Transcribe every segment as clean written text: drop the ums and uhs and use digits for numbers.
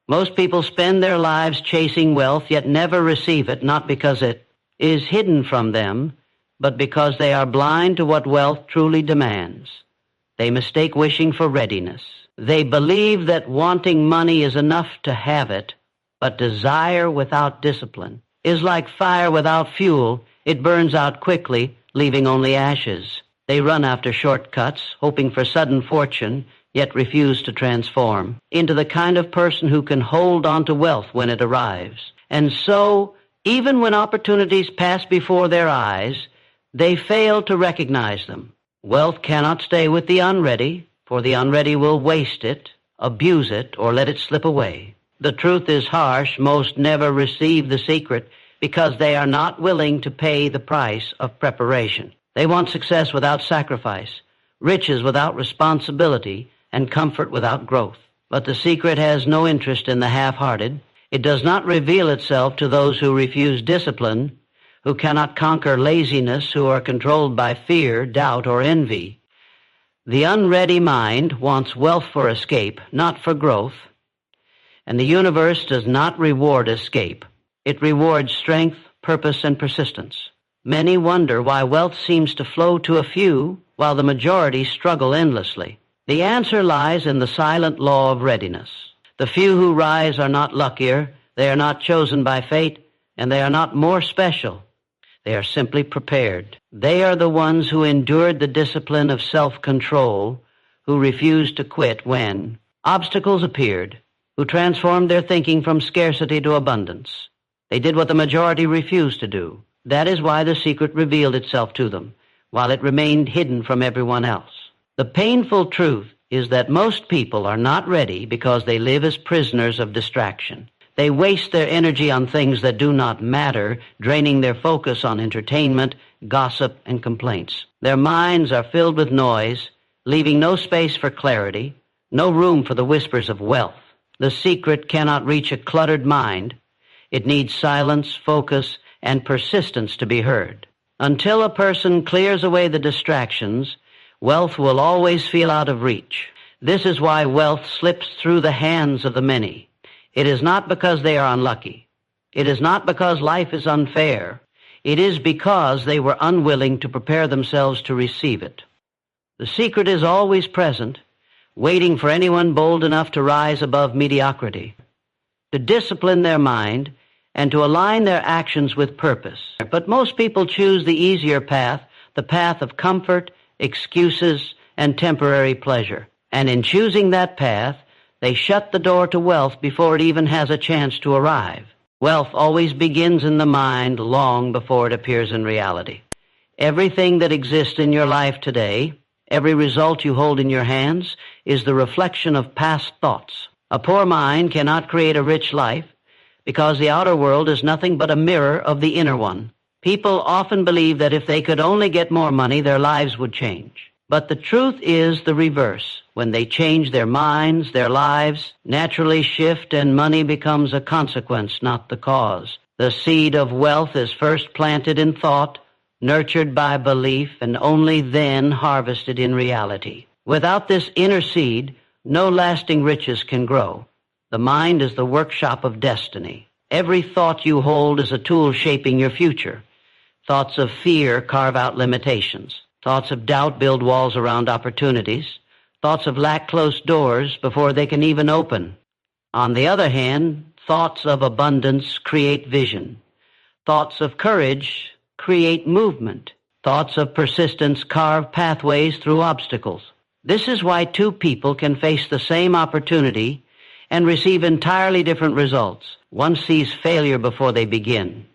Most people spend their lives chasing wealth, yet never receive it, not because it is hidden from them, but because they are blind to what wealth truly demands. They mistake wishing for readiness. They believe that wanting money is enough to have it, but desire without discipline is like fire without fuel. It burns out quickly, leaving only ashes. They run after shortcuts, hoping for sudden fortune, yet refuse to transform into the kind of person who can hold on to wealth when it arrives. And so, even when opportunities pass before their eyes, they fail to recognize them. Wealth cannot stay with the unready, for the unready will waste it, abuse it, or let it slip away. The truth is harsh. Most never receive the secret because they are not willing to pay the price of preparation. They want success without sacrifice, riches without responsibility, and comfort without growth. But the secret has no interest in the half-hearted. It does not reveal itself to those who refuse discipline, who cannot conquer laziness, who are controlled by fear, doubt, or envy. The unready mind wants wealth for escape, not for growth. And the universe does not reward escape. It rewards strength, purpose, and persistence. Many wonder why wealth seems to flow to a few, while the majority struggle endlessly. The answer lies in the silent law of readiness. The few who rise are not luckier, they are not chosen by fate, and they are not more special. They are simply prepared. They are the ones who endured the discipline of self-control, who refused to quit when obstacles appeared, who transformed their thinking from scarcity to abundance. They did what the majority refused to do. That is why the secret revealed itself to them, while it remained hidden from everyone else. The painful truth is that most people are not ready because they live as prisoners of distraction. They waste their energy on things that do not matter, draining their focus on entertainment, gossip, and complaints. Their minds are filled with noise, leaving no space for clarity, no room for the whispers of wealth. The secret cannot reach a cluttered mind. It needs silence, focus, and persistence to be heard. Until a person clears away the distractions, wealth will always feel out of reach. This is why wealth slips through the hands of the many. It is not because they are unlucky. It is not because life is unfair. It is because they were unwilling to prepare themselves to receive it. The secret is always present, waiting for anyone bold enough to rise above mediocrity, to discipline their mind, and to align their actions with purpose. But most people choose the easier path, the path of comfort, excuses, and temporary pleasure. And in choosing that path, they shut the door to wealth before it even has a chance to arrive. Wealth always begins in the mind long before it appears in reality. Everything that exists in your life today, every result you hold in your hands, is the reflection of past thoughts. A poor mind cannot create a rich life because the outer world is nothing but a mirror of the inner one. People often believe that if they could only get more money, their lives would change. But the truth is the reverse. When they change their minds, their lives naturally shift, and money becomes a consequence, not the cause. The seed of wealth is first planted in thought, nurtured by belief, and only then harvested in reality. Without this inner seed, no lasting riches can grow. The mind is the workshop of destiny. Every thought you hold is a tool shaping your future. Thoughts of fear carve out limitations. Thoughts of doubt build walls around opportunities. Thoughts of lack close doors before they can even open. On the other hand, thoughts of abundance create vision. Thoughts of courage create movement. Thoughts of persistence carve pathways through obstacles. This is why two people can face the same opportunity and receive entirely different results. One sees failure before they begin,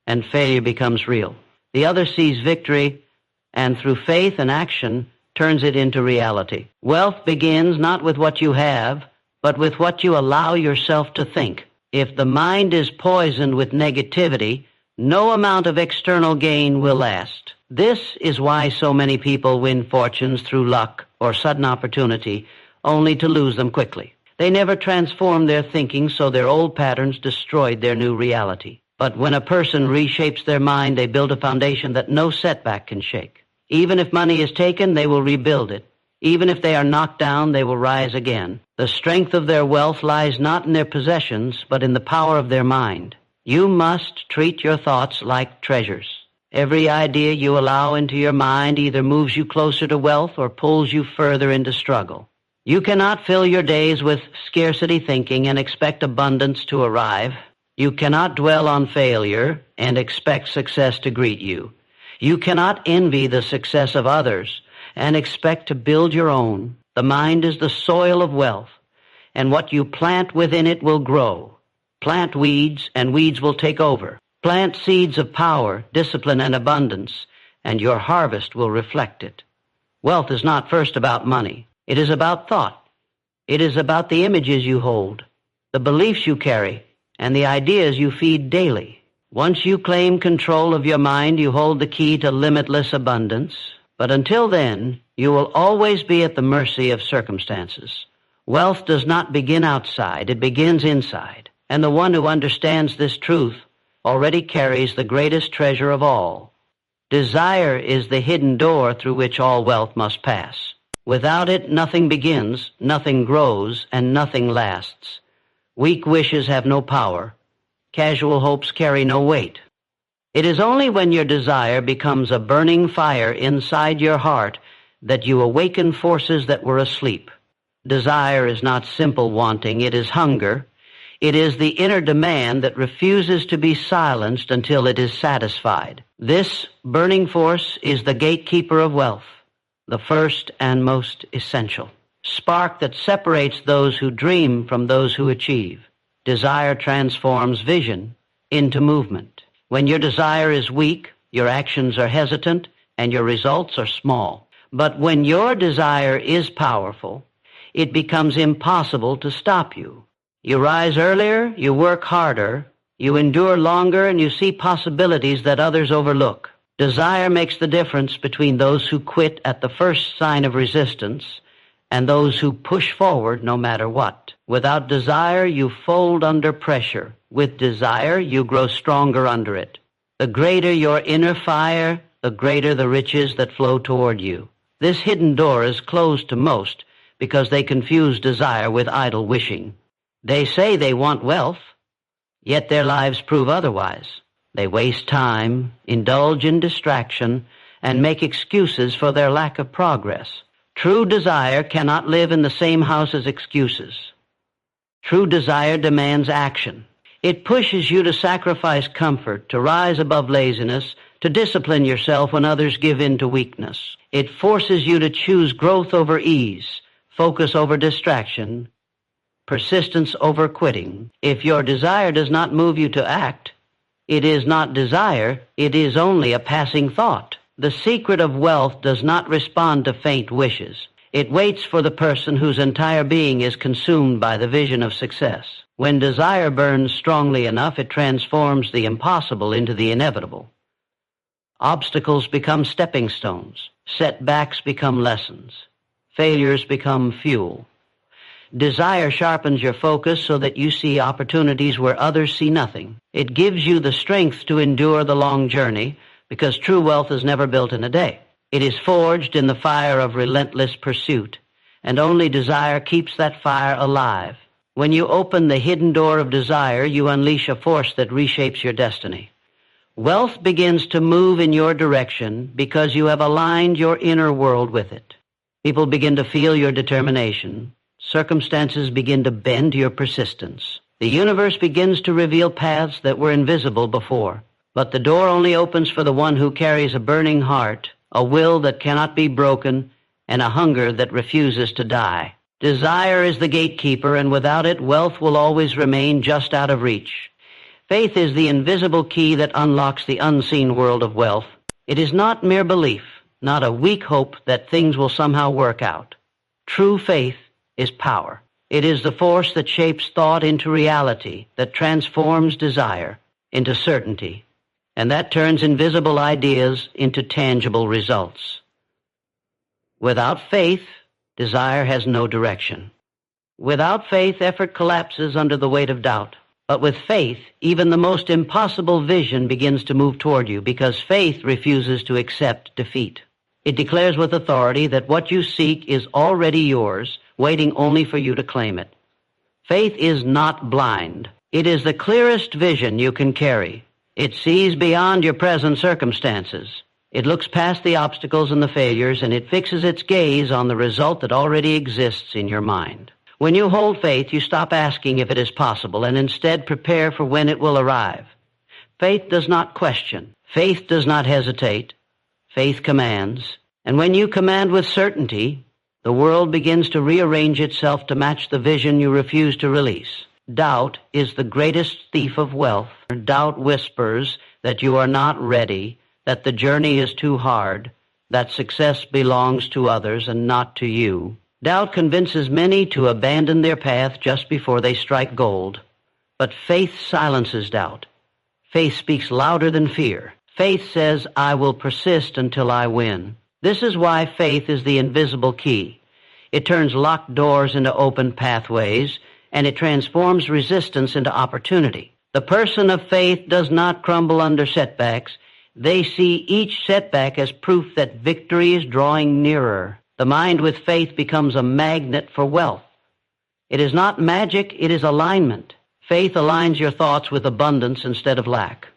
and failure becomes real. The other sees victory, and through faith and action, turns it into reality. Wealth begins not with what you have, but with what you allow yourself to think. If the mind is poisoned with negativity, no amount of external gain will last. This is why so many people win fortunes through luck or sudden opportunity, only to lose them quickly. They never transform their thinking, so their old patterns destroyed their new reality. But when a person reshapes their mind, they build a foundation that no setback can shake. Even if money is taken, they will rebuild it. Even if they are knocked down, they will rise again. The strength of their wealth lies not in their possessions, but in the power of their mind. You must treat your thoughts like treasures. Every idea you allow into your mind either moves you closer to wealth or pulls you further into struggle. You cannot fill your days with scarcity thinking and expect abundance to arrive. You cannot dwell on failure and expect success to greet you. You cannot envy the success of others and expect to build your own. The mind is the soil of wealth, and what you plant within it will grow. Plant weeds, and weeds will take over. Plant seeds of power, discipline, and abundance, and your harvest will reflect it. Wealth is not first about money. It is about thought. It is about the images you hold, the beliefs you carry, and the ideas you feed daily. Once you claim control of your mind, you hold the key to limitless abundance. But until then, you will always be at the mercy of circumstances. Wealth does not begin outside, it begins inside. And the one who understands this truth already carries the greatest treasure of all. Desire is the hidden door through which all wealth must pass. Without it, nothing begins, nothing grows, and nothing lasts. Weak wishes have no power. Casual hopes carry no weight. It is only when your desire becomes a burning fire inside your heart that you awaken forces that were asleep. Desire is not simple wanting, it is hunger. It is the inner demand that refuses to be silenced until it is satisfied. This burning force is the gatekeeper of wealth, the first and most essential spark that separates those who dream from those who achieve. Desire transforms vision into movement. When your desire is weak, your actions are hesitant and your results are small. But when your desire is powerful, it becomes impossible to stop you. You rise earlier, you work harder, you endure longer, and you see possibilities that others overlook. Desire makes the difference between those who quit at the first sign of resistance and those who push forward no matter what. Without desire, you fold under pressure. With desire, you grow stronger under it. The greater your inner fire, the greater the riches that flow toward you. This hidden door is closed to most because they confuse desire with idle wishing. They say they want wealth, yet their lives prove otherwise. They waste time, indulge in distraction, and make excuses for their lack of progress. True desire cannot live in the same house as excuses. True desire demands action. It pushes you to sacrifice comfort, to rise above laziness, to discipline yourself when others give in to weakness. It forces you to choose growth over ease, focus over distraction, persistence over quitting. If your desire does not move you to act, it is not desire, it is only a passing thought. The secret of wealth does not respond to faint wishes. It waits for the person whose entire being is consumed by the vision of success. When desire burns strongly enough, it transforms the impossible into the inevitable. Obstacles become stepping stones. Setbacks become lessons. Failures become fuel. Desire sharpens your focus so that you see opportunities where others see nothing. It gives you the strength to endure the long journey because true wealth is never built in a day. It is forged in the fire of relentless pursuit, and only desire keeps that fire alive. When you open the hidden door of desire, you unleash a force that reshapes your destiny. Wealth begins to move in your direction because you have aligned your inner world with it. People begin to feel your determination. Circumstances begin to bend your persistence. The universe begins to reveal paths that were invisible before. But the door only opens for the one who carries a burning heart, a will that cannot be broken, and a hunger that refuses to die. Desire is the gatekeeper, and without it, wealth will always remain just out of reach. Faith is the invisible key that unlocks the unseen world of wealth. It is not mere belief, not a weak hope that things will somehow work out. True faith is power. It is the force that shapes thought into reality, that transforms desire into certainty, and that turns invisible ideas into tangible results. Without faith, desire has no direction. Without faith, effort collapses under the weight of doubt. But with faith, even the most impossible vision begins to move toward you because faith refuses to accept defeat. It declares with authority that what you seek is already yours, waiting only for you to claim it. Faith is not blind. It is the clearest vision you can carry. It sees beyond your present circumstances. It looks past the obstacles and the failures, and it fixes its gaze on the result that already exists in your mind. When you hold faith, you stop asking if it is possible and instead prepare for when it will arrive. Faith does not question. Faith does not hesitate. Faith commands. And when you command with certainty, the world begins to rearrange itself to match the vision you refuse to release. Doubt is the greatest thief of wealth. Doubt whispers that you are not ready, that the journey is too hard, that success belongs to others and not to you. Doubt convinces many to abandon their path just before they strike gold. But faith silences doubt. Faith speaks louder than fear. Faith says, I will persist until I win. This is why faith is the invisible key. It turns locked doors into open pathways, and it transforms resistance into opportunity. The person of faith does not crumble under setbacks. They see each setback as proof that victory is drawing nearer. The mind with faith becomes a magnet for wealth. It is not magic, it is alignment. Faith aligns your thoughts with abundance instead of lack.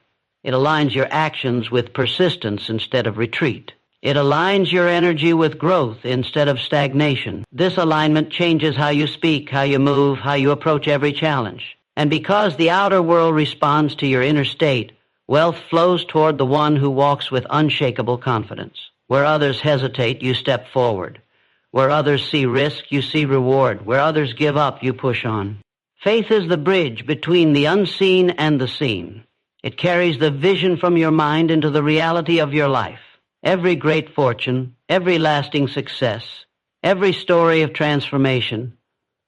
It aligns your actions with persistence instead of retreat. It aligns your energy with growth instead of stagnation. This alignment changes how you speak, how you move, how you approach every challenge. And because the outer world responds to your inner state, wealth flows toward the one who walks with unshakable confidence. Where others hesitate, you step forward. Where others see risk, you see reward. Where others give up, you push on. Faith is the bridge between the unseen and the seen. It carries the vision from your mind into the reality of your life. Every great fortune, every lasting success, every story of transformation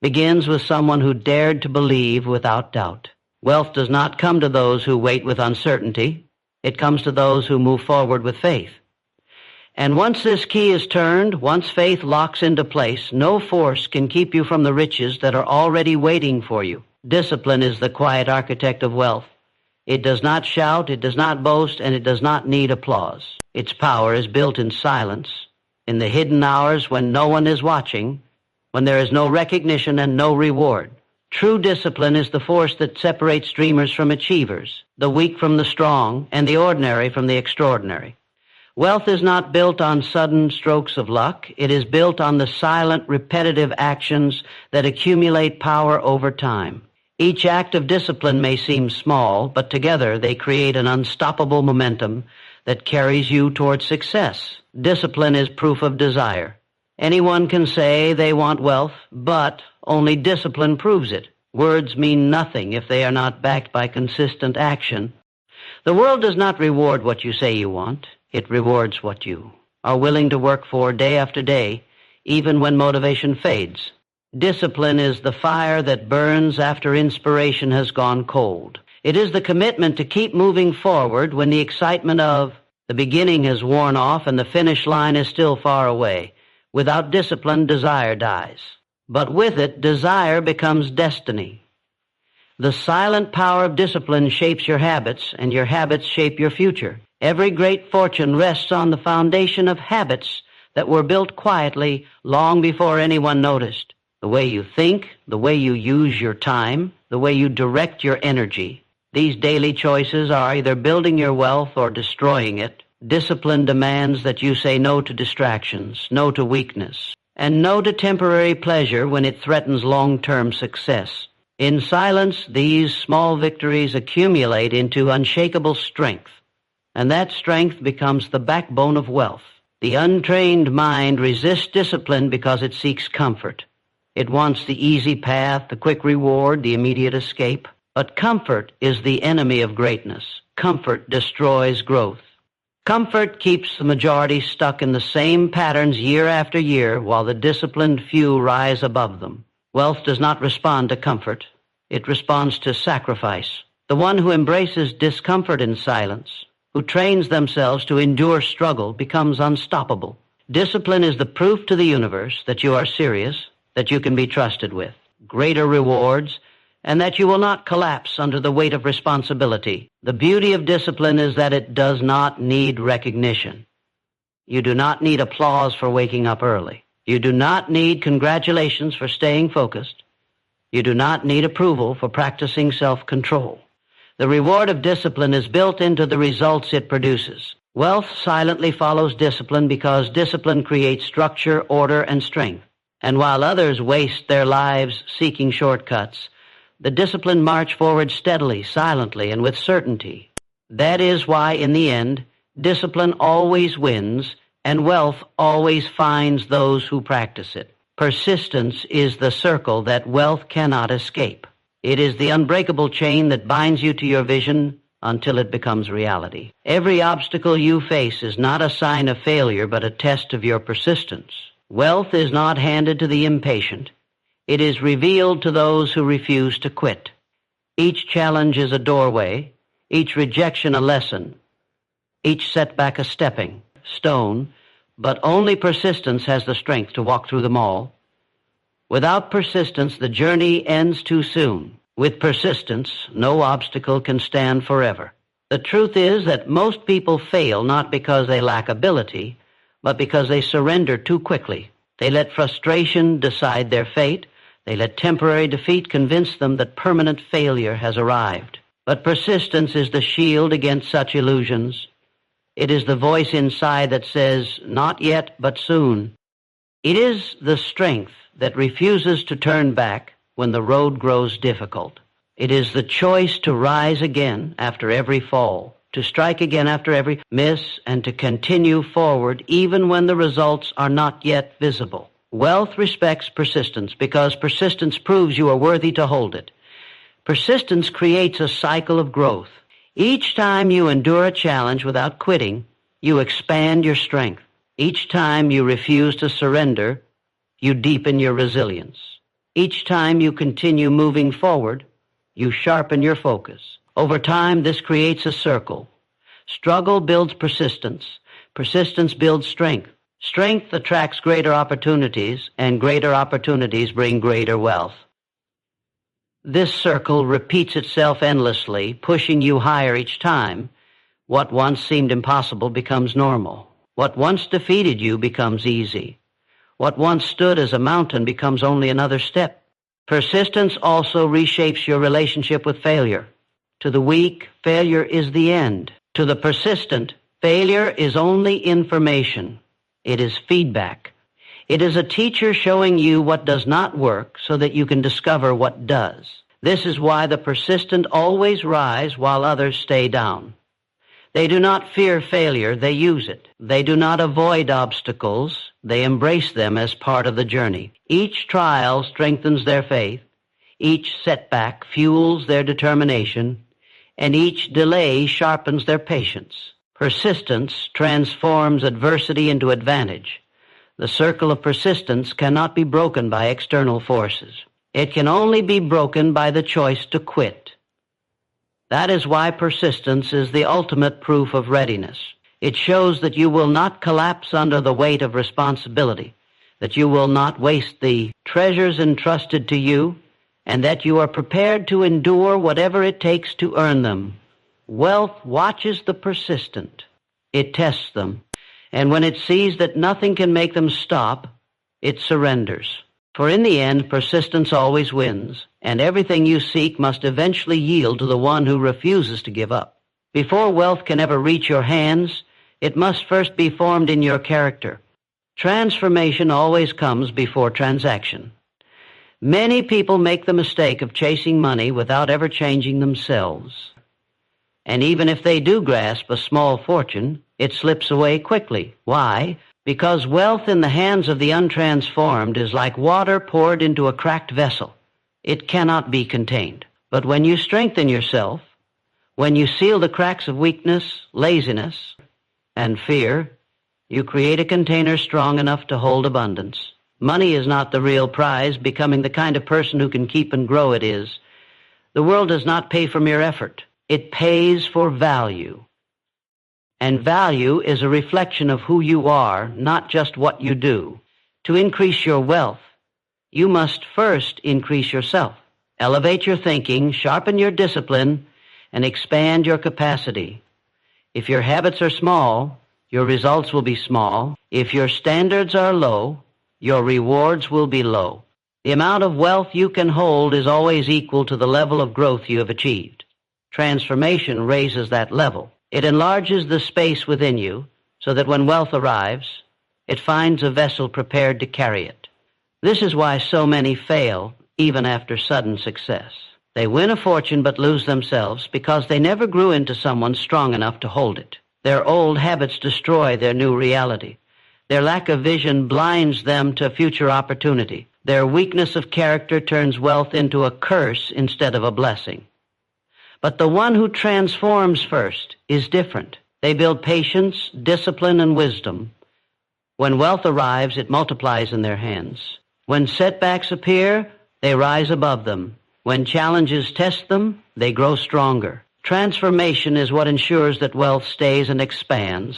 begins with someone who dared to believe without doubt. Wealth does not come to those who wait with uncertainty. It comes to those who move forward with faith. And once this key is turned, once faith locks into place, no force can keep you from the riches that are already waiting for you. Discipline is the quiet architect of wealth. It does not shout, it does not boast, and it does not need applause. Its power is built in silence, in the hidden hours when no one is watching, when there is no recognition and no reward. True discipline is the force that separates dreamers from achievers, the weak from the strong, and the ordinary from the extraordinary. Wealth is not built on sudden strokes of luck. It is built on the silent, repetitive actions that accumulate power over time. Each act of discipline may seem small, but together they create an unstoppable momentum that carries you toward success. Discipline is proof of desire. Anyone can say they want wealth, but only discipline proves it. Words mean nothing if they are not backed by consistent action. The world does not reward what you say you want. It rewards what you are willing to work for day after day, even when motivation fades. Discipline is the fire that burns after inspiration has gone cold. It is the commitment to keep moving forward when the excitement of the beginning has worn off and the finish line is still far away. Without discipline, desire dies. But with it, desire becomes destiny. The silent power of discipline shapes your habits, and your habits shape your future. Every great fortune rests on the foundation of habits that were built quietly long before anyone noticed. The way you think, the way you use your time, the way you direct your energy. These daily choices are either building your wealth or destroying it. Discipline demands that you say no to distractions, no to weakness, and no to temporary pleasure when it threatens long-term success. In silence, these small victories accumulate into unshakable strength, and that strength becomes the backbone of wealth. The untrained mind resists discipline because it seeks comfort. It wants the easy path, the quick reward, the immediate escape. But comfort is the enemy of greatness. Comfort destroys growth. Comfort keeps the majority stuck in the same patterns year after year while the disciplined few rise above them. Wealth does not respond to comfort. It responds to sacrifice. The one who embraces discomfort in silence, who trains themselves to endure struggle, becomes unstoppable. Discipline is the proof to the universe that you are serious, that you can be trusted with greater rewards, and that you will not collapse under the weight of responsibility. The beauty of discipline is that it does not need recognition. You do not need applause for waking up early. You do not need congratulations for staying focused. You do not need approval for practicing self-control. The reward of discipline is built into the results it produces. Wealth silently follows discipline because discipline creates structure, order, and strength. And while others waste their lives seeking shortcuts, the disciplined march forward steadily, silently, and with certainty. That is why, in the end, discipline always wins, and wealth always finds those who practice it. Persistence is the circle that wealth cannot escape. It is the unbreakable chain that binds you to your vision until it becomes reality. Every obstacle you face is not a sign of failure, but a test of your persistence. Wealth is not handed to the impatient. It is revealed to those who refuse to quit. Each challenge is a doorway, each rejection a lesson, each setback a stepping stone, but only persistence has the strength to walk through them all. Without persistence, the journey ends too soon. With persistence, no obstacle can stand forever. The truth is that most people fail not because they lack ability, but because they surrender too quickly. They let frustration decide their fate. They let temporary defeat convince them that permanent failure has arrived. But persistence is the shield against such illusions. It is the voice inside that says, not yet, but soon. It is the strength that refuses to turn back when the road grows difficult. It is the choice to rise again after every fall, to strike again after every miss, and to continue forward even when the results are not yet visible. Wealth respects persistence because persistence proves you are worthy to hold it. Persistence creates a cycle of growth. Each time you endure a challenge without quitting, you expand your strength. Each time you refuse to surrender, you deepen your resilience. Each time you continue moving forward, you sharpen your focus. Over time, this creates a circle. Struggle builds persistence. Persistence builds strength. Strength attracts greater opportunities, and greater opportunities bring greater wealth. This circle repeats itself endlessly, pushing you higher each time. What once seemed impossible becomes normal. What once defeated you becomes easy. What once stood as a mountain becomes only another step. Persistence also reshapes your relationship with failure. To the weak, failure is the end. To the persistent, failure is only information. It is feedback. It is a teacher showing you what does not work so that you can discover what does. This is why the persistent always rise while others stay down. They do not fear failure, they use it. They do not avoid obstacles, they embrace them as part of the journey. Each trial strengthens their faith, each setback fuels their determination, and each delay sharpens their patience. Persistence transforms adversity into advantage. The circle of persistence cannot be broken by external forces. It can only be broken by the choice to quit. That is why persistence is the ultimate proof of readiness. It shows that you will not collapse under the weight of responsibility, that you will not waste the treasures entrusted to you, and that you are prepared to endure whatever it takes to earn them. Wealth watches the persistent. It tests them, and when it sees that nothing can make them stop, it surrenders. For in the end, persistence always wins, and everything you seek must eventually yield to the one who refuses to give up. Before wealth can ever reach your hands, it must first be formed in your character. Transformation always comes before transaction. Many people make the mistake of chasing money without ever changing themselves. And even if they do grasp a small fortune, it slips away quickly. Why? Because wealth in the hands of the untransformed is like water poured into a cracked vessel. It cannot be contained. But when you strengthen yourself, when you seal the cracks of weakness, laziness, and fear, you create a container strong enough to hold abundance. Money is not the real prize. Becoming the kind of person who can keep and grow it is. The world does not pay for mere effort. It pays for value. And value is a reflection of who you are, not just what you do. To increase your wealth, you must first increase yourself. Elevate your thinking, sharpen your discipline, and expand your capacity. If your habits are small, your results will be small. If your standards are low, your rewards will be low. The amount of wealth you can hold is always equal to the level of growth you have achieved. Transformation raises that level. It enlarges the space within you so that when wealth arrives, it finds a vessel prepared to carry it. This is why so many fail even after sudden success. They win a fortune but lose themselves because they never grew into someone strong enough to hold it. Their old habits destroy their new reality. Their lack of vision blinds them to future opportunity. Their weakness of character turns wealth into a curse instead of a blessing. But the one who transforms first is different. They build patience, discipline, and wisdom. When wealth arrives, it multiplies in their hands. When setbacks appear, they rise above them. When challenges test them, they grow stronger. Transformation is what ensures that wealth stays and expands.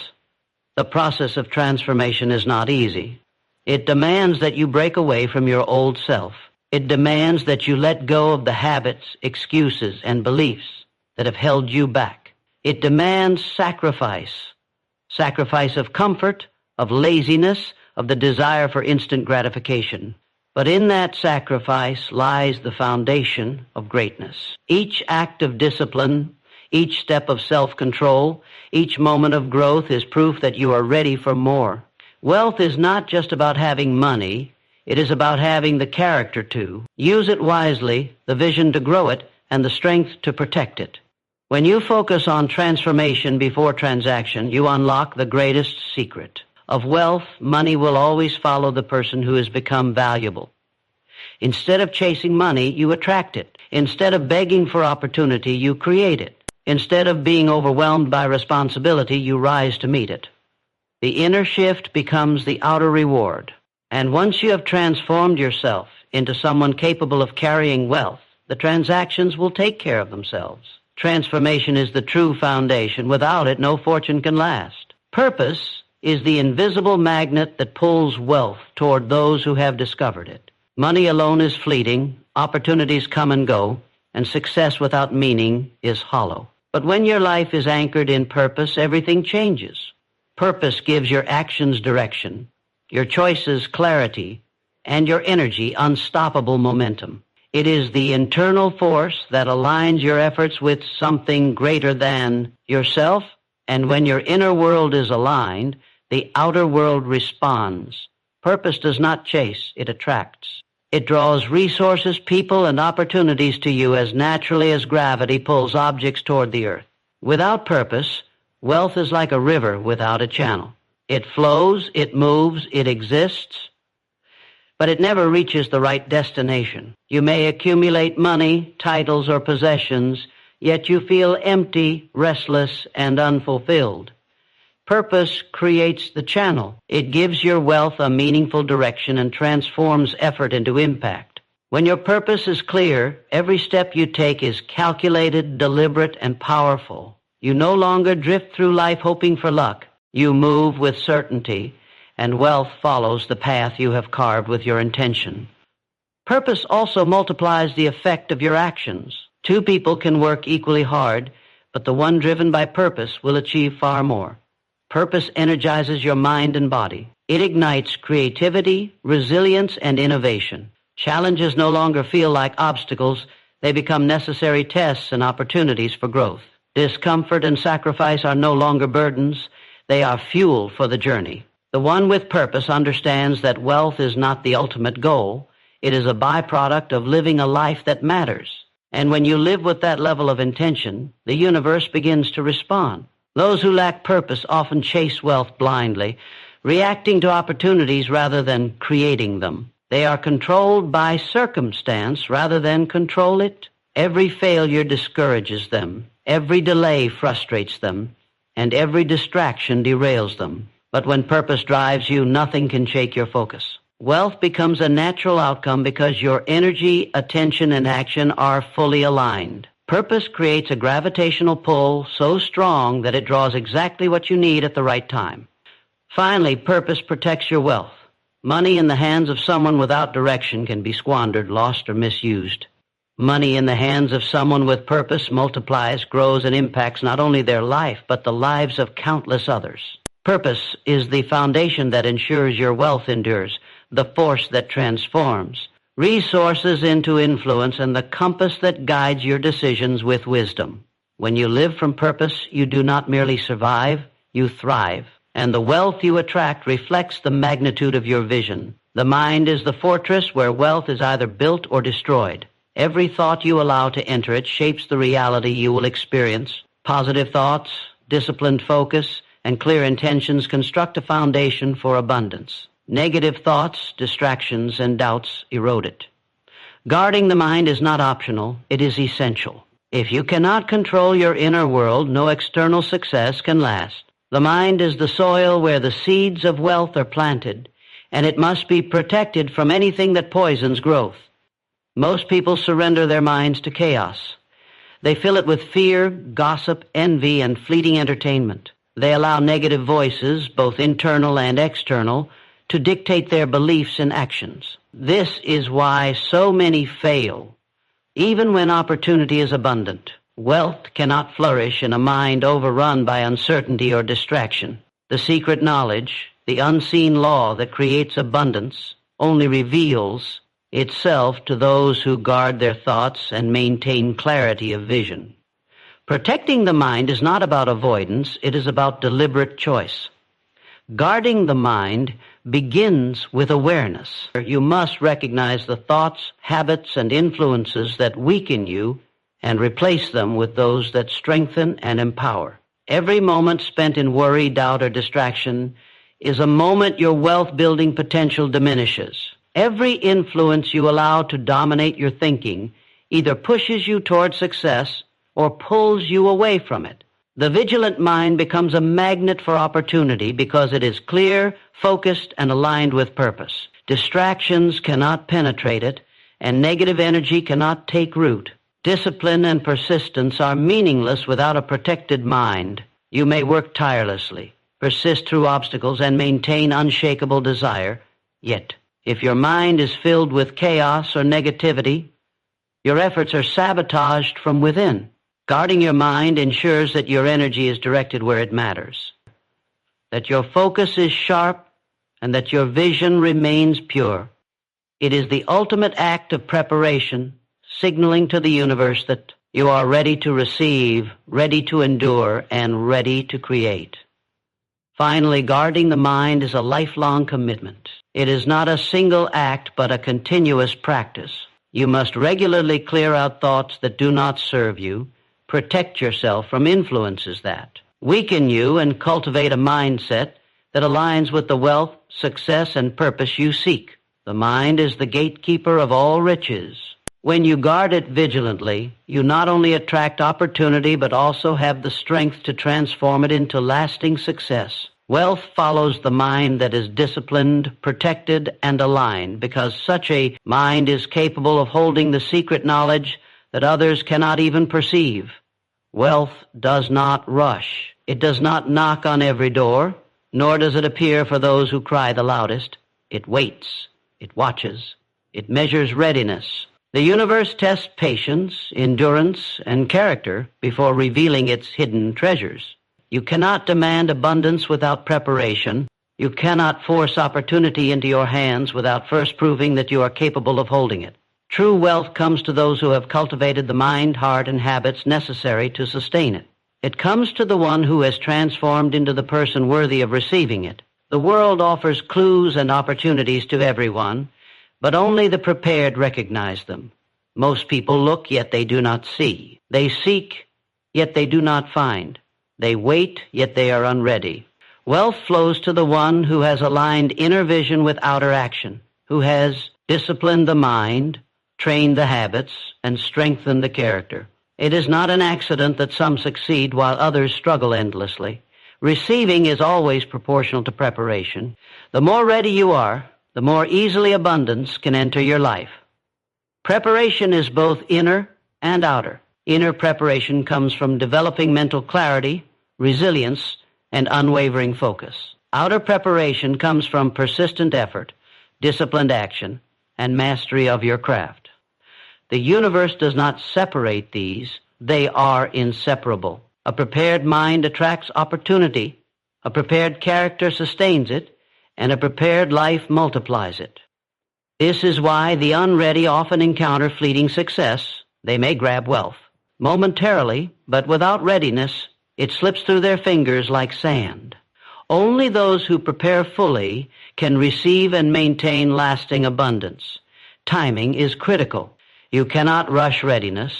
The process of transformation is not easy. It demands that you break away from your old self. It demands that you let go of the habits, excuses, and beliefs that have held you back. It demands sacrifice. Sacrifice of comfort, of laziness, of the desire for instant gratification. But in that sacrifice lies the foundation of greatness. Each act of discipline, each step of self-control, each moment of growth is proof that you are ready for more. Wealth is not just about having money. It is about having the character to use it wisely, the vision to grow it, and the strength to protect it. When you focus on transformation before transaction, you unlock the greatest secret. Of wealth, money will always follow the person who has become valuable. Instead of chasing money, you attract it. Instead of begging for opportunity, you create it. Instead of being overwhelmed by responsibility, you rise to meet it. The inner shift becomes the outer reward. And once you have transformed yourself into someone capable of carrying wealth, the transactions will take care of themselves. Transformation is the true foundation. Without it, no fortune can last. Purpose is the invisible magnet that pulls wealth toward those who have discovered it. Money alone is fleeting, opportunities come and go, and success without meaning is hollow. But when your life is anchored in purpose, everything changes. Purpose gives your actions direction, your choices clarity, and your energy unstoppable momentum. It is the internal force that aligns your efforts with something greater than yourself, and when your inner world is aligned, the outer world responds. Purpose does not chase, it attracts. It draws resources, people, and opportunities to you as naturally as gravity pulls objects toward the earth. Without purpose, wealth is like a river without a channel. It flows, it moves, it exists, but it never reaches the right destination. You may accumulate money, titles, or possessions, yet you feel empty, restless, and unfulfilled. Purpose creates the channel. It gives your wealth a meaningful direction and transforms effort into impact. When your purpose is clear, every step you take is calculated, deliberate, and powerful. You no longer drift through life hoping for luck. You move with certainty, and wealth follows the path you have carved with your intention. Purpose also multiplies the effect of your actions. Two people can work equally hard, but the one driven by purpose will achieve far more. Purpose energizes your mind and body. It ignites creativity, resilience, and innovation. Challenges no longer feel like obstacles. They become necessary tests and opportunities for growth. Discomfort and sacrifice are no longer burdens. They are fuel for the journey. The one with purpose understands that wealth is not the ultimate goal. It is a byproduct of living a life that matters. And when you live with that level of intention, the universe begins to respond. Those who lack purpose often chase wealth blindly, reacting to opportunities rather than creating them. They are controlled by circumstance rather than control it. Every failure discourages them. Every delay frustrates them. And every distraction derails them. But when purpose drives you, nothing can shake your focus. Wealth becomes a natural outcome because your energy, attention, and action are fully aligned. Purpose creates a gravitational pull so strong that it draws exactly what you need at the right time. Finally, purpose protects your wealth. Money in the hands of someone without direction can be squandered, lost, or misused. Money in the hands of someone with purpose multiplies, grows, and impacts not only their life, but the lives of countless others. Purpose is the foundation that ensures your wealth endures, the force that transforms, resources into influence, and the compass that guides your decisions with wisdom. When you live from purpose, you do not merely survive, you thrive. And the wealth you attract reflects the magnitude of your vision. The mind is the fortress where wealth is either built or destroyed. Every thought you allow to enter it shapes the reality you will experience. Positive thoughts, disciplined focus, and clear intentions construct a foundation for abundance. Negative thoughts, distractions, and doubts erode it. Guarding the mind is not optional, it is essential. If you cannot control your inner world, no external success can last. The mind is the soil where the seeds of wealth are planted, and it must be protected from anything that poisons growth. Most people surrender their minds to chaos. They fill it with fear, gossip, envy, and fleeting entertainment. They allow negative voices, both internal and external, to dictate their beliefs and actions. This is why so many fail, even when opportunity is abundant. Wealth cannot flourish in a mind overrun by uncertainty or distraction. The secret knowledge, the unseen law that creates abundance, only reveals itself to those who guard their thoughts and maintain clarity of vision. Protecting the mind is not about avoidance, it is about deliberate choice. Guarding the mind begins with awareness. You must recognize the thoughts, habits, and influences that weaken you and replace them with those that strengthen and empower. Every moment spent in worry, doubt, or distraction is a moment your wealth-building potential diminishes. Every influence you allow to dominate your thinking either pushes you toward success or pulls you away from it. The vigilant mind becomes a magnet for opportunity because it is clear, focused, and aligned with purpose. Distractions cannot penetrate it, and negative energy cannot take root. Discipline and persistence are meaningless without a protected mind. You may work tirelessly, persist through obstacles, and maintain unshakable desire, yet if your mind is filled with chaos or negativity, your efforts are sabotaged from within. Guarding your mind ensures that your energy is directed where it matters, that your focus is sharp, and that your vision remains pure. It is the ultimate act of preparation, signaling to the universe that you are ready to receive, ready to endure, and ready to create. Finally, guarding the mind is a lifelong commitment. It is not a single act, but a continuous practice. You must regularly clear out thoughts that do not serve you, protect yourself from influences that weaken you, and cultivate a mindset that aligns with the wealth, success, and purpose you seek. The mind is the gatekeeper of all riches. When you guard it vigilantly, you not only attract opportunity but also have the strength to transform it into lasting success. Wealth follows the mind that is disciplined, protected, and aligned, because such a mind is capable of holding the secret knowledge that others cannot even perceive. Wealth does not rush. It does not knock on every door, nor does it appear for those who cry the loudest. It waits. It watches. It measures readiness. The universe tests patience, endurance, and character before revealing its hidden treasures. You cannot demand abundance without preparation. You cannot force opportunity into your hands without first proving that you are capable of holding it. True wealth comes to those who have cultivated the mind, heart, and habits necessary to sustain it. It comes to the one who has transformed into the person worthy of receiving it. The world offers clues and opportunities to everyone, but only the prepared recognize them. Most people look, yet they do not see. They seek, yet they do not find. They wait, yet they are unready. Wealth flows to the one who has aligned inner vision with outer action, who has disciplined the mind, trained the habits, and strengthened the character. It is not an accident that some succeed while others struggle endlessly. Receiving is always proportional to preparation. The more ready you are, the more easily abundance can enter your life. Preparation is both inner and outer. Inner preparation comes from developing mental clarity, resilience, and unwavering focus. Outer preparation comes from persistent effort, disciplined action, and mastery of your craft. The universe does not separate these. They are inseparable. A prepared mind attracts opportunity, A prepared character sustains it, and a prepared life multiplies it. This is why the unready often encounter fleeting success. They may grab wealth momentarily, but without readiness, it slips through their fingers like sand. Only those who prepare fully can receive and maintain lasting abundance. Timing is critical. You cannot rush readiness,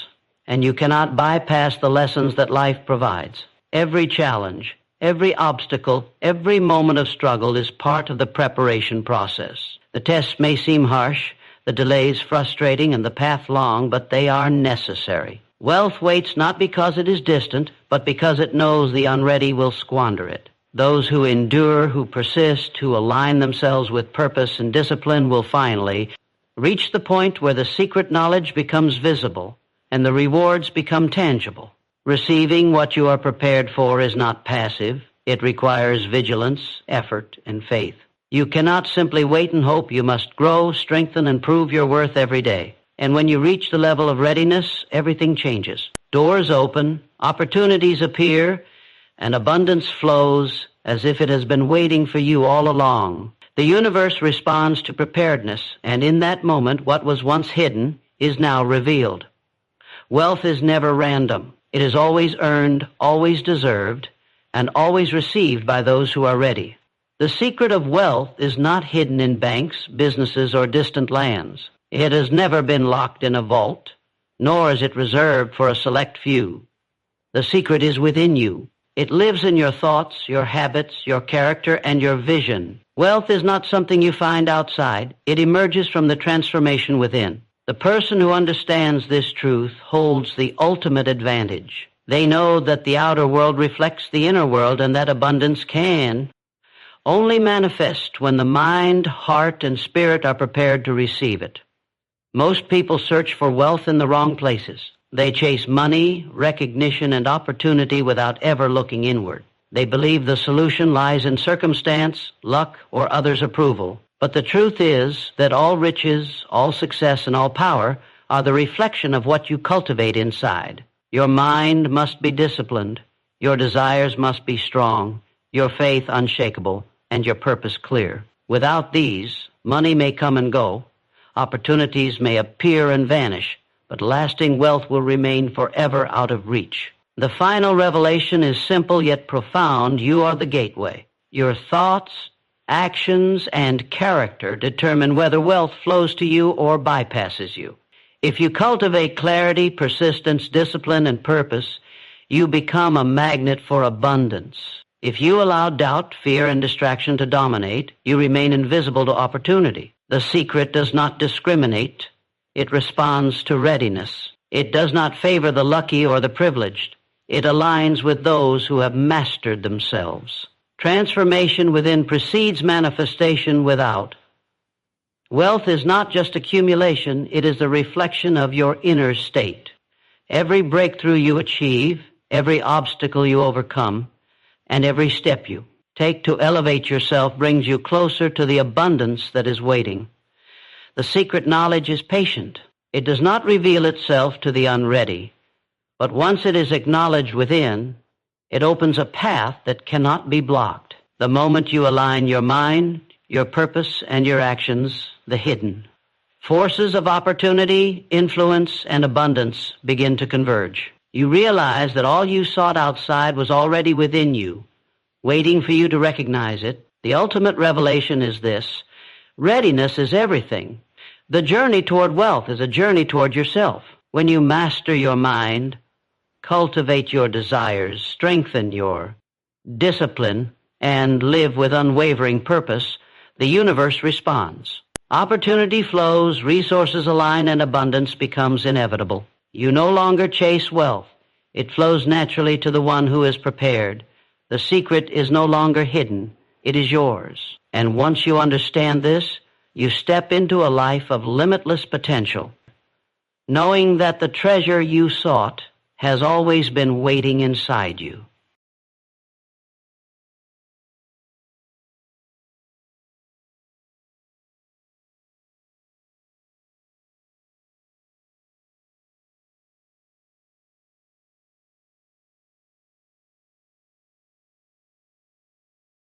and you cannot bypass the lessons that life provides. Every challenge, every obstacle, every moment of struggle is part of the preparation process. The tests may seem harsh, the delays frustrating, and the path long, but they are necessary. Wealth waits not because it is distant, but because it knows the unready will squander it. Those who endure, who persist, who align themselves with purpose and discipline will finally reach the point where the secret knowledge becomes visible and the rewards become tangible. Receiving what you are prepared for is not passive. It requires vigilance, effort, and faith. You cannot simply wait and hope. You must grow, strengthen, and prove your worth every day. And when you reach the level of readiness, everything changes. Doors open, opportunities appear, and abundance flows as if it has been waiting for you all along. The universe responds to preparedness, and in that moment, what was once hidden is now revealed. Wealth is never random. It is always earned, always deserved, and always received by those who are ready. The secret of wealth is not hidden in banks, businesses, or distant lands. It has never been locked in a vault, nor is it reserved for a select few. The secret is within you. It lives in your thoughts, your habits, your character, and your vision. Wealth is not something you find outside. It emerges from the transformation within. The person who understands this truth holds the ultimate advantage. They know that the outer world reflects the inner world and that abundance can only manifest when the mind, heart, and spirit are prepared to receive it. Most people search for wealth in the wrong places. They chase money, recognition, and opportunity without ever looking inward. They believe the solution lies in circumstance, luck, or others' approval. But the truth is that all riches, all success, and all power are the reflection of what you cultivate inside. Your mind must be disciplined, your desires must be strong, your faith unshakable, and your purpose clear. Without these, money may come and go, opportunities may appear and vanish, but lasting wealth will remain forever out of reach. The final revelation is simple yet profound. You are the gateway. Your thoughts, actions, and character determine whether wealth flows to you or bypasses you. If you cultivate clarity, persistence, discipline, and purpose, you become a magnet for abundance. If you allow doubt, fear, and distraction to dominate, you remain invisible to opportunity. The secret does not discriminate. It responds to readiness. It does not favor the lucky or the privileged. It aligns with those who have mastered themselves. Transformation within precedes manifestation without. Wealth is not just accumulation, it is a reflection of your inner state. Every breakthrough you achieve, every obstacle you overcome, and every step you take to elevate yourself brings you closer to the abundance that is waiting. The secret knowledge is patient. It does not reveal itself to the unready, but once it is acknowledged within, it opens a path that cannot be blocked. The moment you align your mind, your purpose, and your actions, the hidden forces of opportunity, influence, and abundance begin to converge. You realize that all you sought outside was already within you, waiting for you to recognize it. The ultimate revelation is this: readiness is everything. The journey toward wealth is a journey toward yourself. When you master your mind, cultivate your desires, strengthen your discipline, and live with unwavering purpose, the universe responds. Opportunity flows, resources align, and abundance becomes inevitable. You no longer chase wealth. It flows naturally to the one who is prepared. The secret is no longer hidden. It is yours. And once you understand this, you step into a life of limitless potential, knowing that the treasure you sought has always been waiting inside you.